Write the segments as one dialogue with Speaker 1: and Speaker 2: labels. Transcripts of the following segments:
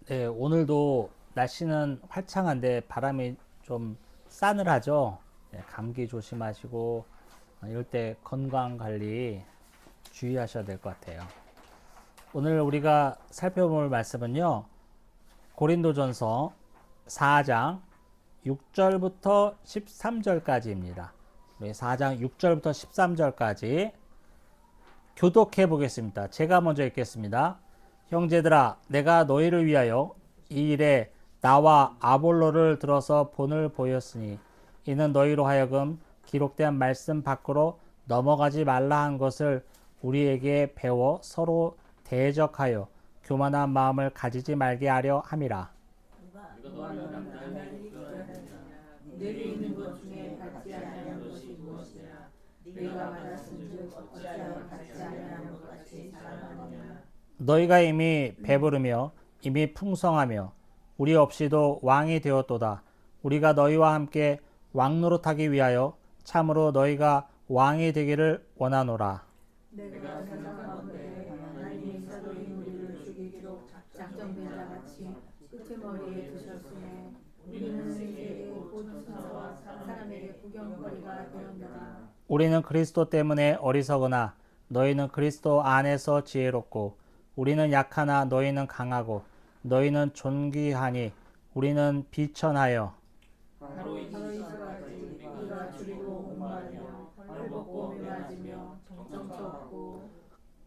Speaker 1: 네, 오늘도 날씨는 화창한데 바람이 좀 싸늘하죠. 네, 감기 조심하시고 이럴 때 건강 관리 주의하셔야 될 것 같아요. 오늘 우리가 살펴볼 말씀은요. 고린도전서 4장 6절부터 13절까지입니다. 우리 4장 6절부터 13절까지 교독해 보겠습니다. 제가 먼저 읽겠습니다. 형제들아, 내가 너희를 위하여 이 일에 나와 아볼로를 들어서 본을 보였으니 이는 너희로 하여금 기록된 말씀 밖으로 넘어가지 말라 한 것을 우리에게 배워 서로 대적하여 교만한 마음을 가지지 말게 하려 함이라.
Speaker 2: 내게 있는 것 중에 받지 아니한 것이 무엇이냐? 네가 받았은즉 어찌하여 받지 아니한 것 같이 자랑하느냐?
Speaker 1: 너희가 이미 배부르며 이미 풍성하며 우리 없이도 왕이 되었도다. 우리가 너희와 함께 왕 노릇하기 위하여 참으로 너희가 왕이 되기를 원하노라.
Speaker 2: 내가 세상 가운데 하나님이 사도인 우리를 죽이기로 작정된 자같이 끄트머리에 드셨으며 우리는 세계의 보존사와 사람에게 구경거리가 되었노라.
Speaker 1: 우리는 그리스도 때문에 어리석으나 너희는 그리스도 안에서 지혜롭고 우리는 약하나 너희는 강하고 너희는 존귀하니 우리는 비천하여
Speaker 2: 바로 이스라엘이 우리가 줄이고 목마르며 헐벗고 메마지며 정처 없고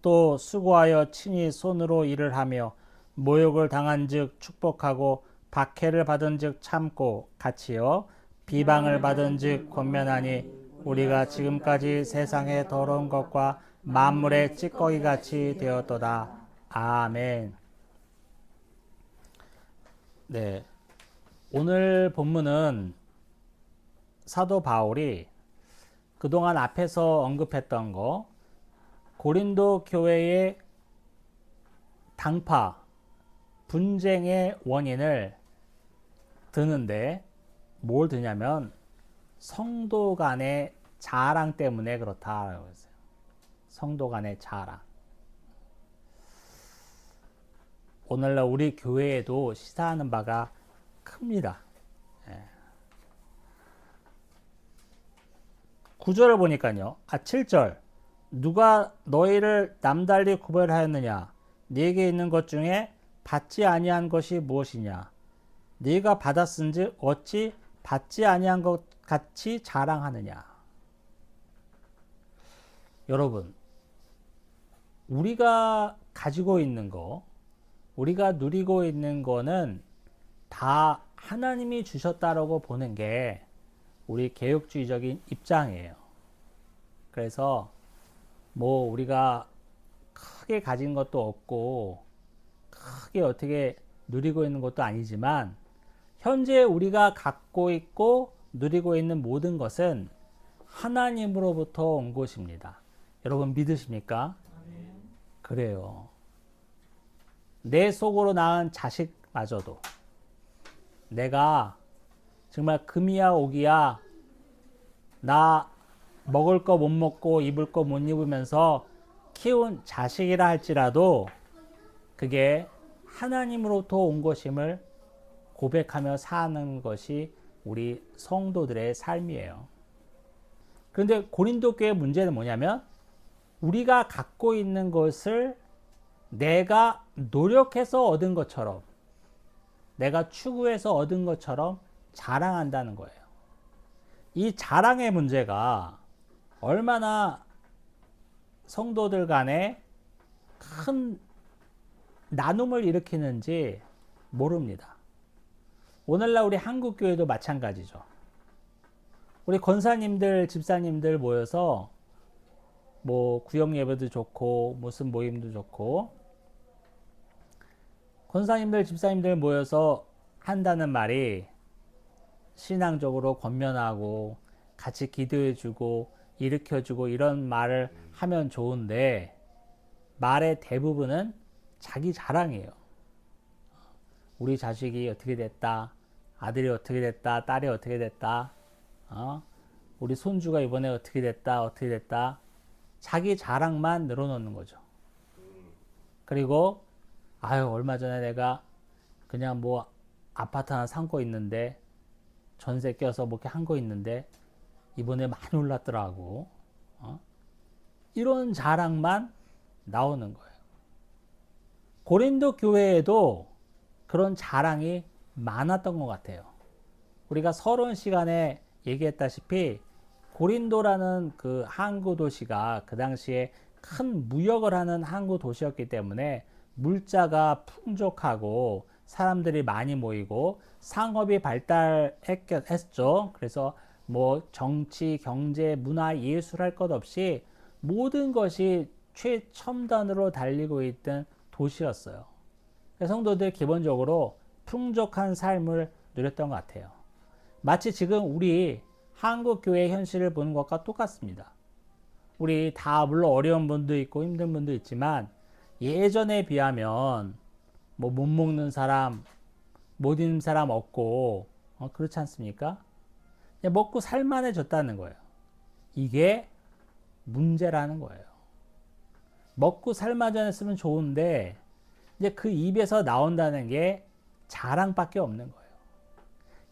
Speaker 1: 또 수고하여 친히 손으로 일을 하며 모욕을 당한즉 축복하고 박해를 받은즉 참고 같이요 비방을 받은즉 권면하니 우리가 지금까지 세상의 더러운 것과 만물의 찌꺼기 같이 되었도다. 아멘. 네, 오늘 본문은 사도 바울이 그동안 앞에서 언급했던 거 고린도 교회의 당파, 분쟁의 원인을 드는데 뭘 드냐면 성도 간의 자랑 때문에 그렇다라고 했어요. 성도 간의 자랑. 오늘날 우리 교회에도 시사하는 바가 큽니다. 9절을 보니까요. 7절. 누가 너희를 남달리 구별하였느냐? 네게 있는 것 중에 받지 아니한 것이 무엇이냐? 네가 받았은즉 어찌 받지 아니한 것 같이 자랑하느냐? 여러분, 우리가 가지고 있는 거, 우리가 누리고 있는 거는 다 하나님이 주셨다라고 보는 게 우리 개혁주의적인 입장이에요. 그래서 뭐 우리가 크게 가진 것도 없고 크게 어떻게 누리고 있는 것도 아니지만 현재 우리가 갖고 있고 누리고 있는 모든 것은 하나님으로부터 온 것입니다. 여러분 믿으십니까? 그래요. 내 속으로 낳은 자식마저도 내가 정말 금이야 오기야 나 먹을 거 못 먹고 입을 거 못 입으면서 키운 자식이라 할지라도 그게 하나님으로부터 온 것임을 고백하며 사는 것이 우리 성도들의 삶이에요. 그런데 고린도 교회의 문제는 뭐냐면 우리가 갖고 있는 것을 내가 노력해서 얻은 것처럼 내가 추구해서 얻은 것처럼 자랑한다는 거예요. 이 자랑의 문제가 얼마나 성도들 간에 큰 나눔을 일으키는지 모릅니다. 오늘날 우리 한국교회도 마찬가지죠. 우리 권사님들, 집사님들 모여서 뭐 구역 예배도 좋고 무슨 모임도 좋고 권사님들, 집사님들 모여서 한다는 말이 신앙적으로 권면하고 같이 기도해주고 일으켜주고 이런 말을 하면 좋은데 말의 대부분은 자기 자랑이에요. 우리 자식이 어떻게 됐다, 아들이 어떻게 됐다, 딸이 어떻게 됐다, 우리 손주가 이번에 어떻게 됐다, 어떻게 됐다. 자기 자랑만 늘어놓는 거죠. 그리고 아유 얼마 전에 내가 그냥 뭐 아파트 하나 산 거 있는데 전세 껴서 뭐 이렇게 한 거 있는데 이번에 많이 올랐더라고. 어? 이런 자랑만 나오는 거예요. 고린도 교회에도 그런 자랑이 많았던 것 같아요. 우리가 서론 시간에 얘기했다시피 고린도라는 그 항구 도시가 그 당시에 큰 무역을 하는 항구 도시였기 때문에 물자가 풍족하고 사람들이 많이 모이고 상업이 발달했죠. 그래서 뭐 정치, 경제, 문화, 예술 할 것 없이 모든 것이 최첨단으로 달리고 있던 도시였어요. 성도들 기본적으로 풍족한 삶을 누렸던 것 같아요. 마치 지금 우리 한국 교회 현실을 보는 것과 똑같습니다. 우리 다 물론 어려운 분도 있고 힘든 분도 있지만 예전에 비하면 뭐 못 먹는 사람, 못 입는 사람 없고 그렇지 않습니까? 그냥 먹고 살만해졌다는 거예요. 이게 문제라는 거예요. 먹고 살만해졌으면 좋은데 이제 그 입에서 나온다는 게 자랑밖에 없는 거예요.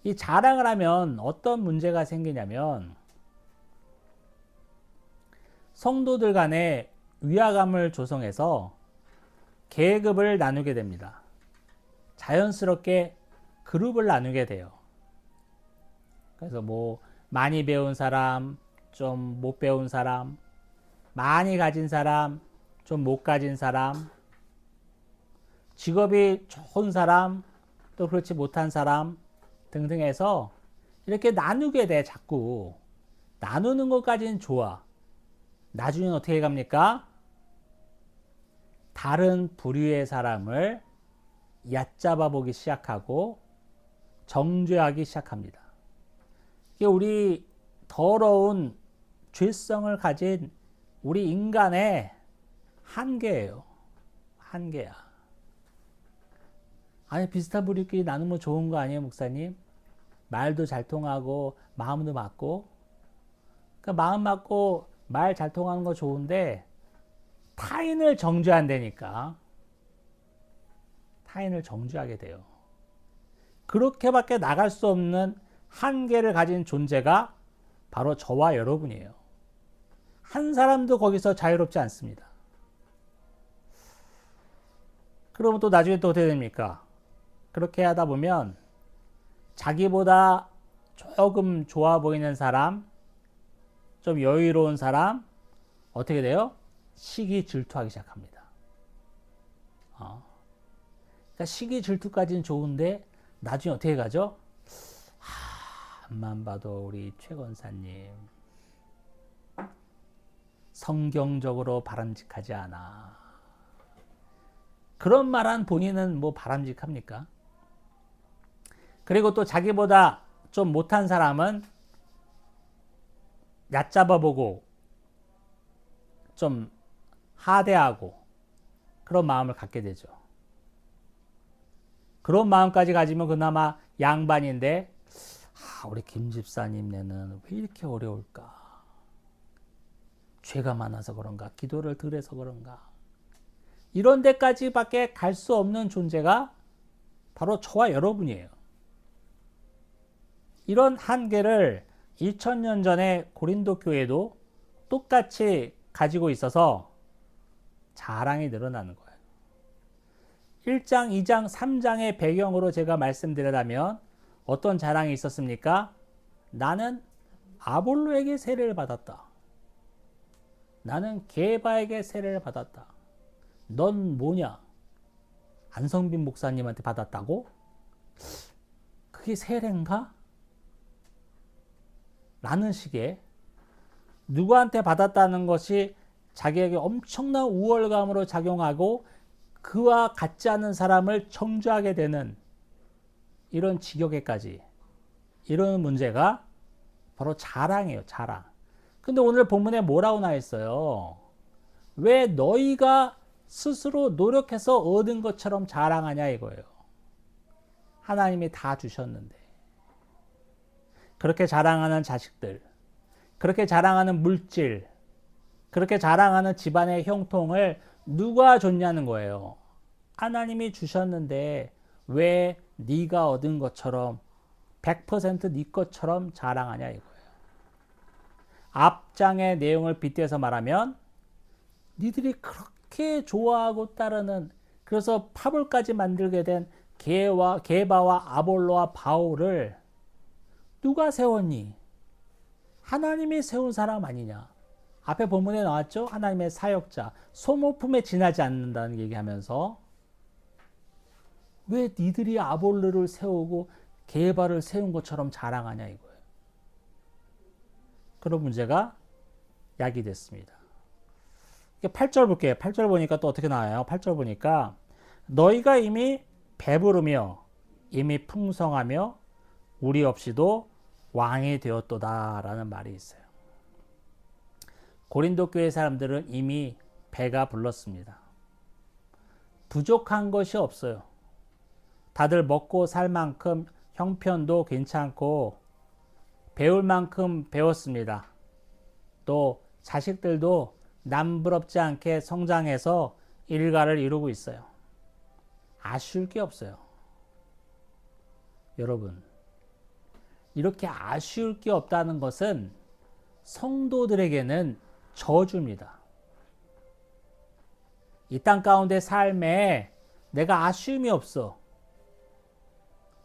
Speaker 1: 이 자랑을 하면 어떤 문제가 생기냐면 성도들 간에 위화감을 조성해서 계급을 나누게 됩니다. 자연스럽게 그룹을 나누게 돼요. 그래서 뭐 많이 배운 사람, 좀 못 배운 사람, 많이 가진 사람, 좀 못 가진 사람, 직업이 좋은 사람, 또 그렇지 못한 사람 등등 해서 이렇게 나누게 돼. 자꾸 나누는 것까지는 좋아. 나중엔 어떻게 갑니까? 다른 부류의 사람을 얕잡아 보기 시작하고 정죄하기 시작합니다. 이게 우리 더러운 죄성을 가진 우리 인간의 한계예요. 한계야. 아니 비슷한 부류끼리 나누면 좋은 거 아니에요, 목사님? 말도 잘 통하고 마음도 맞고. 그러니까 마음 맞고 말 잘 통하는 거 좋은데 타인을 정죄한다니까. 타인을 정죄하게 돼요. 그렇게밖에 나갈 수 없는 한계를 가진 존재가 바로 저와 여러분이에요. 한 사람도 거기서 자유롭지 않습니다. 그러면 또 나중에 또 어떻게 됩니까? 그렇게 하다 보면 자기보다 조금 좋아 보이는 사람, 좀 여유로운 사람, 어떻게 돼요? 시기 질투하기 시작합니다. 그러니까 시기 질투까지는 좋은데 나중에 어떻게 가죠? 앞만 봐도 우리 최 권사님 성경적으로 바람직하지 않아. 그런 말한 본인은 뭐 바람직합니까? 그리고 또 자기보다 좀 못한 사람은 얕잡아보고 좀 하대하고 그런 마음을 갖게 되죠. 그런 마음까지 가지면 그나마 양반인데 우리 김 집사님네는 왜 이렇게 어려울까? 죄가 많아서 그런가? 기도를 덜 해서 그런가? 이런 데까지밖에 갈 수 없는 존재가 바로 저와 여러분이에요. 이런 한계를 2000년 전에 고린도 교회도 똑같이 가지고 있어서 자랑이 늘어나는 거예요. 1장, 2장, 3장의 배경으로 제가 말씀드리자면 어떤 자랑이 있었습니까? 나는 아볼로에게 세례를 받았다. 나는 게바에게 세례를 받았다. 넌 뭐냐? 안성빈 목사님한테 받았다고? 그게 세례인가? 라는 식의 누구한테 받았다는 것이 자기에게 엄청난 우월감으로 작용하고 그와 같지 않은 사람을 정죄하게 되는 이런 지경에까지 이런 문제가 바로 자랑이에요. 자랑. 근데 오늘 본문에 뭐라고 나와 있어요? 왜 너희가 스스로 노력해서 얻은 것처럼 자랑하냐 이거예요. 하나님이 다 주셨는데. 그렇게 자랑하는 자식들, 그렇게 자랑하는 물질, 그렇게 자랑하는 집안의 형통을 누가 줬냐는 거예요. 하나님이 주셨는데 왜 네가 얻은 것처럼 100%네 것처럼 자랑하냐 이거예요. 앞장의 내용을 빗대서 말하면 니들이 그렇게 좋아하고 따르는, 그래서 팝을까지 만들게 된 게바와 아볼로와 바울을 누가 세웠니? 하나님이 세운 사람 아니냐? 앞에 본문에 나왔죠? 하나님의 사역자, 소모품에 지나지 않는다는 얘기하면서 왜 니들이 아볼로를 세우고 게바를 세운 것처럼 자랑하냐 이거예요. 그런 문제가 야기됐습니다. 8절 볼게요. 8절 보니까 또 어떻게 나와요? 8절 보니까 너희가 이미 배부르며 이미 풍성하며 우리 없이도 왕이 되었도다 라는 말이 있어요. 고린도 교회 사람들은 이미 배가 불렀습니다. 부족한 것이 없어요. 다들 먹고 살 만큼 형편도 괜찮고 배울 만큼 배웠습니다. 또 자식들도 남부럽지 않게 성장해서 일가를 이루고 있어요. 아쉬울 게 없어요. 여러분, 이렇게 아쉬울 게 없다는 것은 성도들에게는 저주입니다. 이 땅 가운데 삶에 내가 아쉬움이 없어.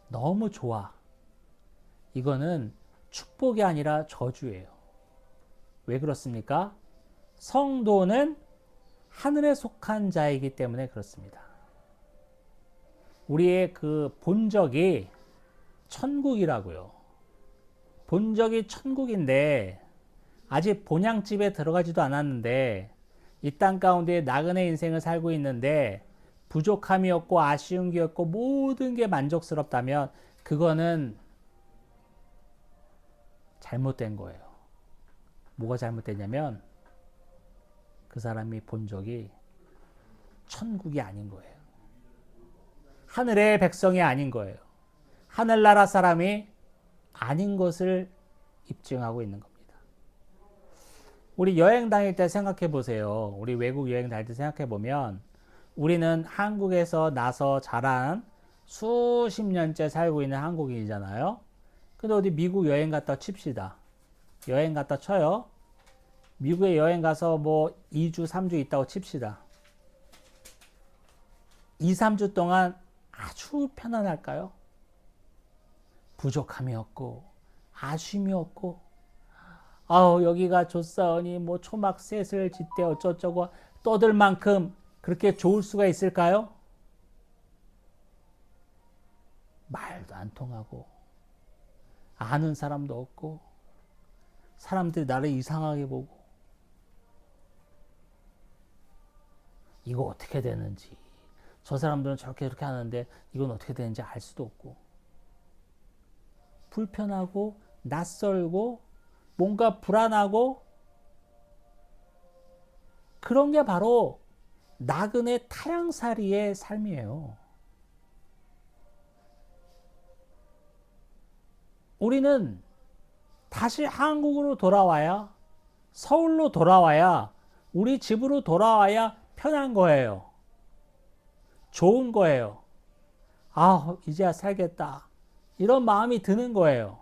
Speaker 1: 너무 좋아. 이거는 축복이 아니라 저주예요. 왜 그렇습니까? 성도는 하늘에 속한 자이기 때문에 그렇습니다. 우리의 그 본적이 천국이라고요. 본적이 천국인데 아직 본향집에 들어가지도 않았는데 이 땅 가운데 나그네 인생을 살고 있는데 부족함이 없고 아쉬운 게 없고 모든 게 만족스럽다면 그거는 잘못된 거예요. 뭐가 잘못됐냐면 그 사람이 본적이 천국이 아닌 거예요. 하늘의 백성이 아닌 거예요. 하늘나라 사람이 아닌 것을 입증하고 있는 겁니다. 우리 여행 다닐 때 생각해 보세요. 우리 외국 여행 다닐 때 생각해 보면 우리는 한국에서 나서 자란 수십 년째 살고 있는 한국인이잖아요. 근데 어디 미국 여행 갔다 칩시다. 여행 갔다 쳐요. 미국에 여행 가서 뭐 2주, 3주 있다고 칩시다. 2, 3주 동안 아주 편안할까요? 부족함이 없고 아쉬움이 없고 여기가 좋사오니 뭐 초막셋을 짓대 어쩌고저쩌고 떠들 만큼 그렇게 좋을 수가 있을까요? 말도 안 통하고 아는 사람도 없고 사람들이 나를 이상하게 보고 이거 어떻게 되는지, 저 사람들은 저렇게 하는데 이건 어떻게 되는지 알 수도 없고 불편하고 낯설고 뭔가 불안하고 그런 게 바로 나그네 타향살이의 삶이에요. 우리는 다시 한국으로 돌아와야, 서울로 돌아와야, 우리 집으로 돌아와야 편한 거예요. 좋은 거예요. 이제야 살겠다. 이런 마음이 드는 거예요.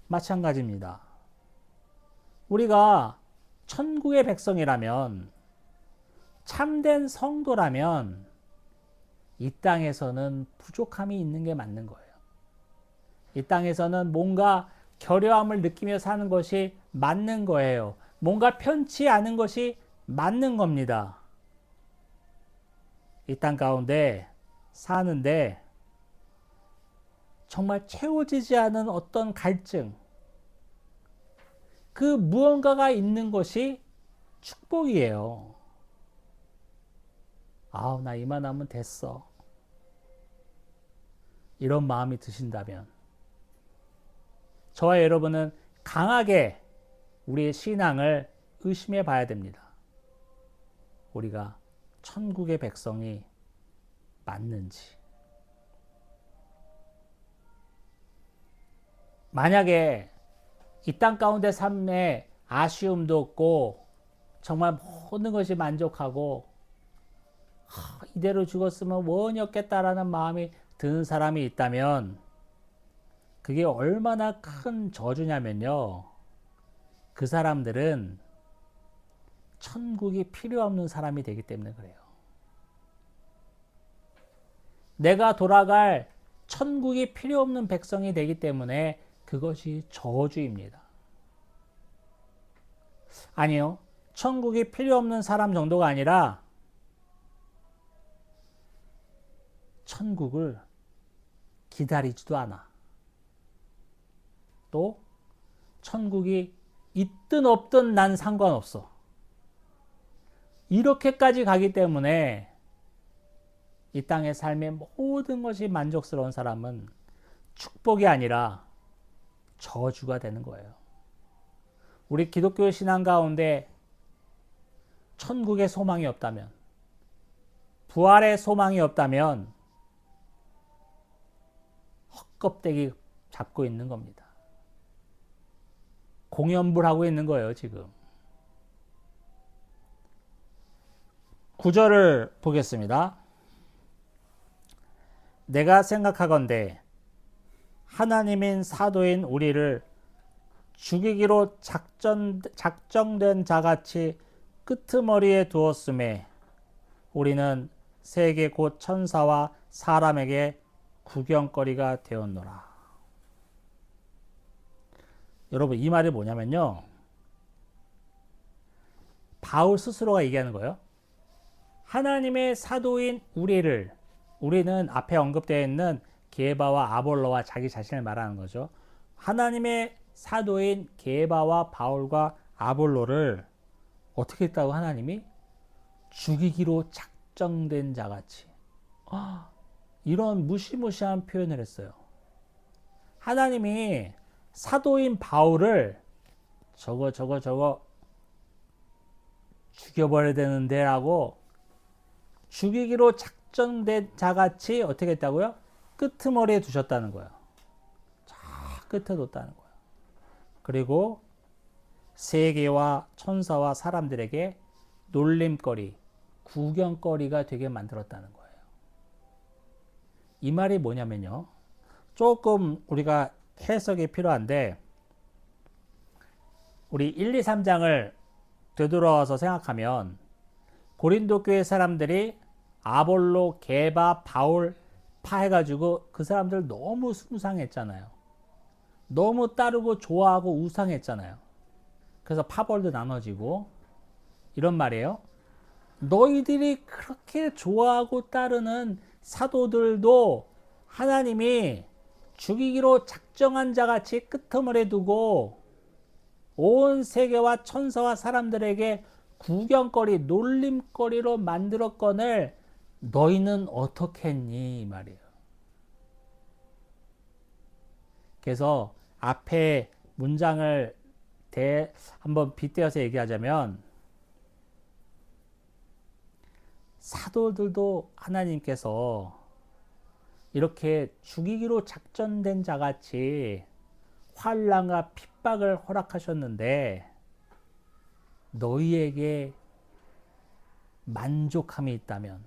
Speaker 1: 마찬가지입니다. 우리가 천국의 백성이라면, 참된 성도라면 이 땅에서는 부족함이 있는 게 맞는 거예요. 이 땅에서는 뭔가 결여함을 느끼며 사는 것이 맞는 거예요. 뭔가 편치 않은 것이 맞는 겁니다. 이 땅 가운데 사는데 정말 채워지지 않은 어떤 갈증, 그 무언가가 있는 것이 축복이에요. 나 이만하면 됐어. 이런 마음이 드신다면 저와 여러분은 강하게 우리의 신앙을 의심해 봐야 됩니다. 우리가 천국의 백성이 맞는지. 만약에 이 땅 가운데 삶에 아쉬움도 없고 정말 모든 것이 만족하고 이대로 죽었으면 원이었겠다라는 마음이 드는 사람이 있다면 그게 얼마나 큰 저주냐면요. 그 사람들은 천국이 필요 없는 사람이 되기 때문에 그래요. 내가 돌아갈 천국이 필요 없는 백성이 되기 때문에 그것이 저주입니다. 아니요. 천국이 필요 없는 사람 정도가 아니라 천국을 기다리지도 않아. 또 천국이 있든 없든 난 상관없어. 이렇게까지 가기 때문에 이 땅의 삶의 모든 것이 만족스러운 사람은 축복이 아니라 저주가 되는 거예요. 우리 기독교 신앙 가운데 천국의 소망이 없다면, 부활의 소망이 없다면 헛껍데기 잡고 있는 겁니다. 공연불하고 있는 거예요, 지금. 9절을 보겠습니다. 내가 생각하건대 하나님인 사도인 우리를 죽이기로 작정된 자같이 끄트머리에 두었음에 우리는 세계 곧 천사와 사람에게 구경거리가 되었노라. 여러분, 이 말이 뭐냐면요. 바울 스스로가 얘기하는 거예요. 하나님의 사도인 우리는 앞에 언급되어 있는 게바와 아볼로와 자기 자신을 말하는 거죠. 하나님의 사도인 게바와 바울과 아볼로를 어떻게 했다고 하나님이? 죽이기로 작정된 자같이. 이런 무시무시한 표현을 했어요. 하나님이 사도인 바울을 저거 죽여버려야 되는데 라고 죽이기로 작정된 자같이 어떻게 했다고요? 끄트머리에 두셨다는 거예요. 저 끝에 뒀다는 거예요. 그리고 세계와 천사와 사람들에게 놀림거리, 구경거리가 되게 만들었다는 거예요. 이 말이 뭐냐면요. 조금 우리가 해석이 필요한데 우리 1, 2, 3장을 되돌아와서 생각하면 고린도 교회 사람들이 아볼로, 게바, 바울 파해가지고 그 사람들 너무 숭상했잖아요. 너무 따르고 좋아하고 우상했잖아요. 그래서 파벌도 나눠지고 이런 말이에요. 너희들이 그렇게 좋아하고 따르는 사도들도 하나님이 죽이기로 작정한 자같이 끄트머리에 두고 온 세계와 천사와 사람들에게 구경거리, 놀림거리로 만들었거늘 너희는 어떻게 했니? 이 말이에요. 그래서 앞에 문장을 한번 빗대어서 얘기하자면 사도들도 하나님께서 이렇게 죽이기로 작전된 자같이 환난과 핍박을 허락하셨는데 너희에게 만족함이 있다면,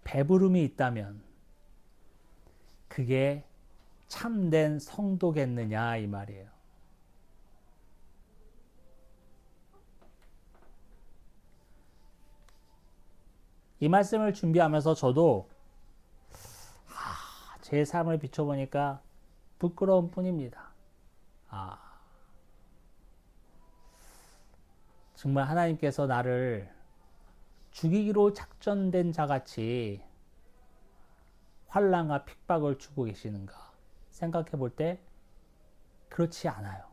Speaker 1: 배부름이 있다면 그게 참된 성도겠느냐 이 말이에요. 이 말씀을 준비하면서 저도 제 삶을 비춰보니까 부끄러운 뿐입니다. 정말 하나님께서 나를 죽이기로 작전된 자같이 환난과 핍박을 주고 계시는가 생각해 볼 때 그렇지 않아요.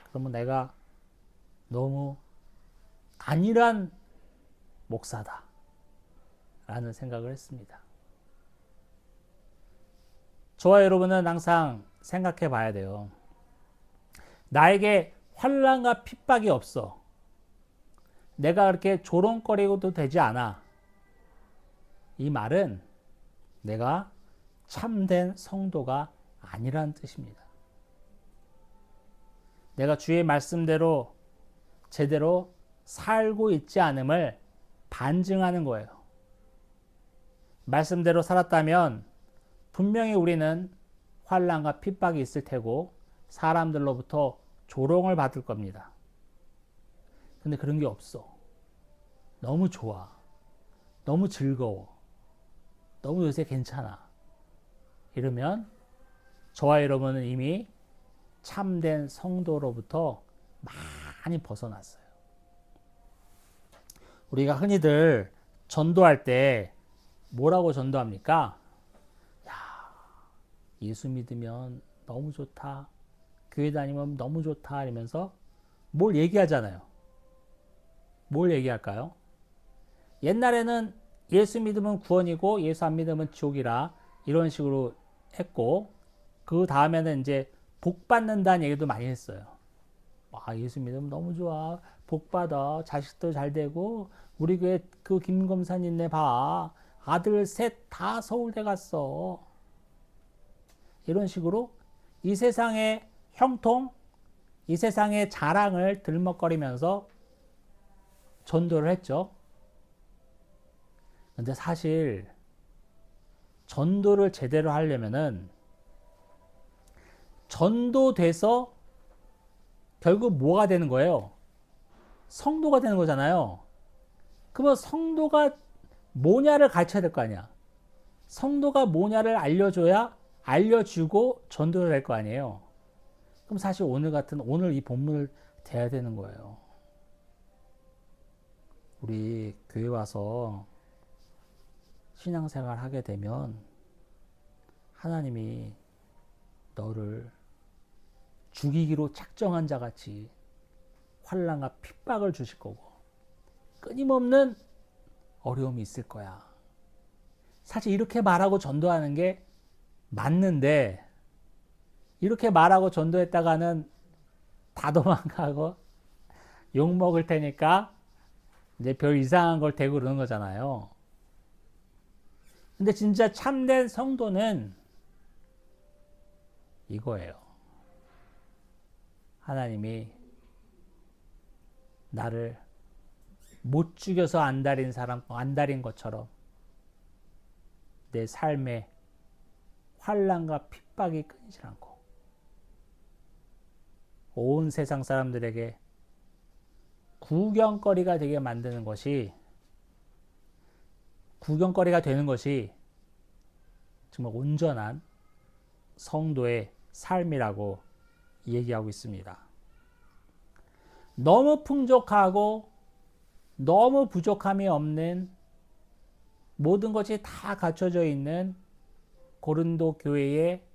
Speaker 1: 그러면 내가 너무 안일한 목사다 라는 생각을 했습니다. 저와 여러분은 항상 생각해 봐야 돼요. 나에게 환난과 핍박이 없어. 내가 그렇게 조롱거리고도 되지 않아. 이 말은 내가 참된 성도가 아니라는 뜻입니다. 내가 주의 말씀대로 제대로 살고 있지 않음을 반증하는 거예요. 말씀대로 살았다면 분명히 우리는 환난과 핍박이 있을 테고 사람들로부터 조롱을 받을 겁니다. 근데 그런 게 없어. 너무 좋아. 너무 즐거워. 너무 요새 괜찮아. 이러면 저와 여러분은 이미 참된 성도로부터 많이 벗어났어요. 우리가 흔히들 전도할 때 뭐라고 전도합니까? 야, 예수 믿으면 너무 좋다. 교회 다니면 너무 좋다. 이러면서 뭘 얘기하잖아요. 뭘 얘기할까요? 옛날에는 예수 믿으면 구원이고 예수 안 믿으면 지옥이라 이런 식으로 했고, 그 다음에는 이제 복 받는다는 얘기도 많이 했어요. 와, 예수 믿으면 너무 좋아. 복 받아. 자식도 잘 되고, 우리 교회 그 김 검사님네 봐. 아들 셋 다 서울대 갔어. 이런 식으로 이 세상의 형통, 이 세상의 자랑을 들먹거리면서 전도를 했죠. 근데 사실 전도를 제대로 하려면은 전도돼서 결국 뭐가 되는 거예요? 성도가 되는 거잖아요. 그러면 성도가 뭐냐를 가르쳐야 될 거 아니야. 성도가 뭐냐를 알려줘야 알려주고 전도를 할 거 아니에요. 그럼 사실 오늘 이 본문을 대야 되는 거예요. 우리 교회 와서 신앙생활 하게 되면 하나님이 너를 죽이기로 작정한 자 같이 환난과 핍박을 주실 거고 끊임없는 어려움이 있을 거야. 사실 이렇게 말하고 전도하는 게 맞는데, 이렇게 말하고 전도했다가는 다 도망가고 욕 먹을 테니까 이제 별 이상한 걸 대고 그러는 거잖아요. 근데 진짜 참된 성도는 이거예요. 하나님이 나를 못 죽여서 안달인 것처럼 내 삶에 환난과 핍박이 끊이질 않고 온 세상 사람들에게 구경거리가 되게 만드는 것이, 구경거리가 되는 것이 정말 온전한 성도의 삶이라고 얘기하고 있습니다. 너무 풍족하고 너무 부족함이 없는 모든 것이 다 갖춰져 있는 고린도 교회에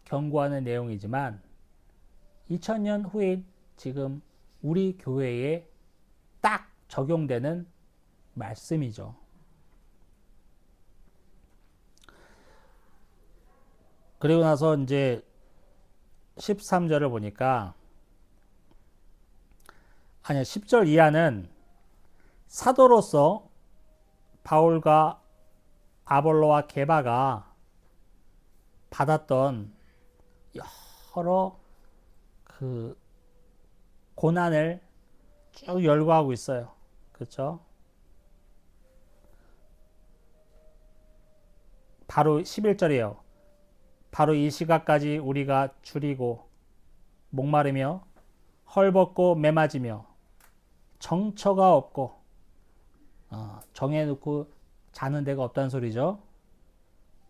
Speaker 1: 경고하는 내용이지만 2000년 후인 지금 우리 교회에 딱 적용되는 말씀이죠. 그리고 나서 이제 13절을 보니까, 아니 10절 이하는 사도로서 바울과 아볼로와 게바가 받았던 여러 그 고난을 쭉 열거하고 있어요. 그렇죠? 바로 11절이에요. 바로 이 시각까지 우리가 줄이고 목마르며 헐벗고 매맞으며 정처가 없고 정해놓고 자는 데가 없다는 소리죠.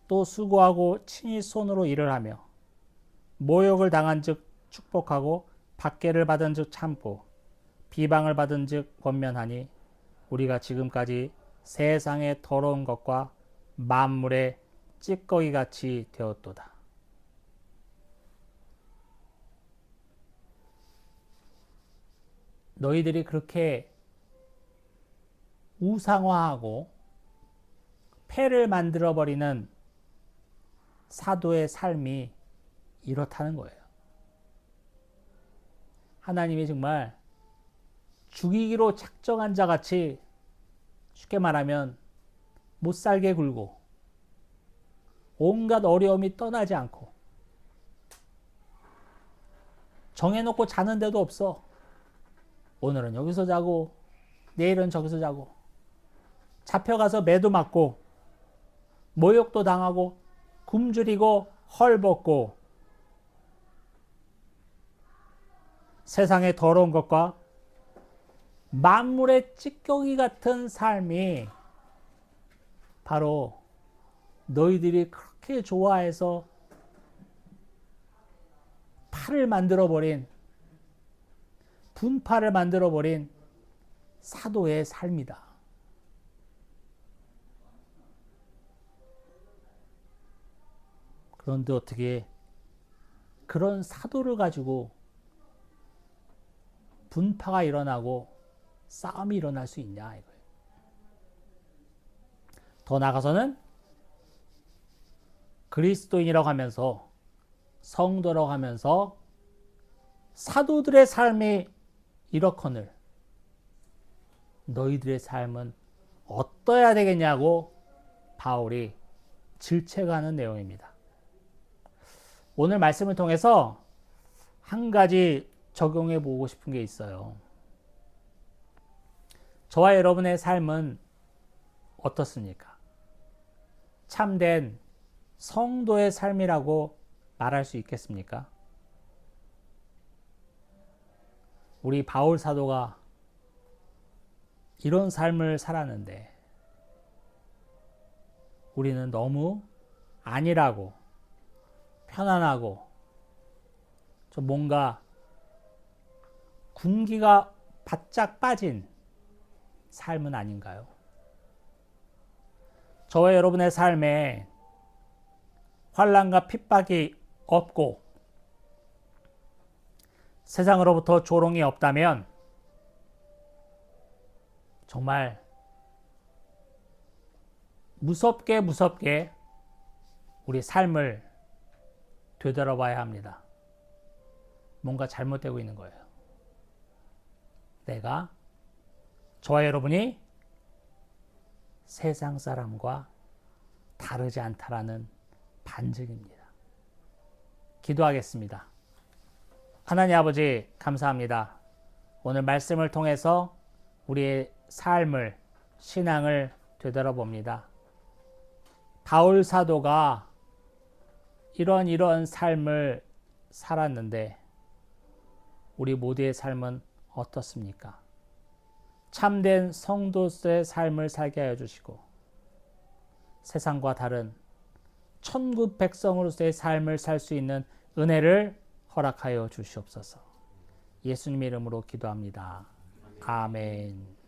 Speaker 1: 또 수고하고 친히 손으로 일을 하며 모욕을 당한 즉 축복하고 박해를 받은 즉 참고 비방을 받은 즉 권면하니 우리가 지금까지 세상의 더러운 것과 만물의 찌꺼기 같이 되었도다. 너희들이 그렇게 우상화하고 폐를 만들어버리는 사도의 삶이 이렇다는 거예요. 하나님이 정말 죽이기로 작정한 자 같이, 쉽게 말하면 못 살게 굴고 온갖 어려움이 떠나지 않고 정해놓고 자는 데도 없어. 오늘은 여기서 자고 내일은 저기서 자고 잡혀가서 매도 맞고 모욕도 당하고 굶주리고 헐벗고 세상의 더러운 것과 만물의 찌꺼기 같은 삶이 바로 너희들이 그렇게 좋아해서 팔을 만들어버린, 분파를 만들어버린 사도의 삶이다. 그런데 어떻게 그런 사도를 가지고 분파가 일어나고 싸움이 일어날 수 있냐 이거예요. 더 나아가서는 그리스도인이라고 하면서 성도라고 하면서 사도들의 삶이 이렇거늘 너희들의 삶은 어떠해야 되겠냐고 바울이 질책하는 내용입니다. 오늘 말씀을 통해서 한 가지 적용해 보고 싶은 게 있어요. 저와 여러분의 삶은 어떻습니까? 참된 성도의 삶이라고 말할 수 있겠습니까? 우리 바울 사도가 이런 삶을 살았는데 우리는 너무 안일하고 편안하고 좀 뭔가 군기가 바짝 빠진 삶은 아닌가요? 저와 여러분의 삶에 환난과 핍박이 없고 세상으로부터 조롱이 없다면 정말 무섭게 우리 삶을 되돌아봐야 합니다. 뭔가 잘못되고 있는 거예요. 내가, 저와 여러분이 세상 사람과 다르지 않다라는 반증입니다. 기도하겠습니다. 하나님 아버지 감사합니다. 오늘 말씀을 통해서 우리의 삶을, 신앙을 되돌아봅니다. 바울 사도가 이런 삶을 살았는데 우리 모두의 삶은 어떻습니까? 참된 성도의 삶을 살게 하여 주시고 세상과 다른 천국 백성으로서의 삶을 살 수 있는 은혜를 허락하여 주시옵소서. 예수님의 이름으로 기도합니다. 아멘.